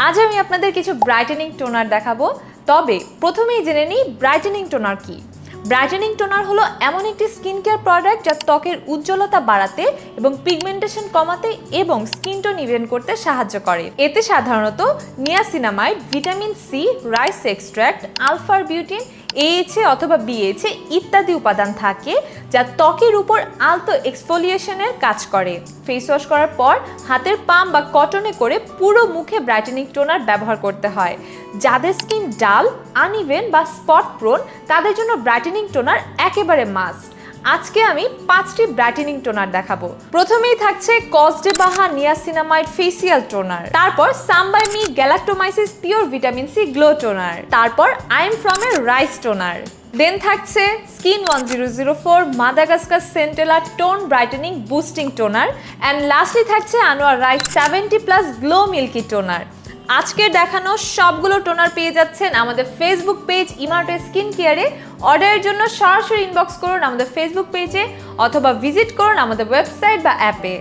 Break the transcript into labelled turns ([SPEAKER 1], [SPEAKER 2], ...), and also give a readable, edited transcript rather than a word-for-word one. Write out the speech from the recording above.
[SPEAKER 1] আজ আমি আপনাদের কিছু ব্রাইটেনিং টোনার দেখাবো। তবে প্রথমেই জেনে নিই ব্রাইটেনিং টোনার কি। ব্রাইটেনিং টোনার হলো এমন একটি স্কিন কেয়ার প্রোডাক্ট যা ত্বকের উজ্জ্বলতা বাড়াতে এবং পিগমেন্টেশন কমাতে এবং স্কিন টোন ইভেন করতে সাহায্য করে। এতে সাধারণত niacinamide, vitamin C, rice extract, alpha arbutin, AHA অথবা BHA ইত্যাদি উপাদান থাকে যা ত্বকের উপর আলতো এক্সফোলিয়েশনের কাজ করে। ফেস ওয়াশ করার পর হাতের পাম বা কটনে করে পুরো মুখে ব্রাইটেনিং টোনার ব্যবহার করতে হয়। যাদের স্কিন ডাল, আনইভেন বা স্পট প্রোন তাদের জন্য ব্রাইটেনিং টোনার একেবারে মাস্ট। আজকে আমি 5টি ব্রাইটেনিং টোনার দেখাবো। প্রথমেই থাকছে কসডেবাহা নিয়াসিনামাইড ফেসিয়াল টোনার, তারপর some by mi galactomyces pure vitamin C glow toner, তারপর আই এম ফ্রম এর রাইস টোনার। দেন থাকছে skin 1004 Madagascar centella tone brightening boosting toner, and lastly থাকছে Anua rice 70+ glow milky toner. আজকের দেখানো সবগুলো toner পেয়ে যাচ্ছেন আমাদের ফেসবুক পেজ ইমার্টো স্কিন কেয়ারে। অর্ডারের জন্য সরাসরি ইনবক্স করুন আমাদের ফেসবুক পেজে অথবা ভিজিট করুন আমাদের ওয়েবসাইট বা অ্যাপে।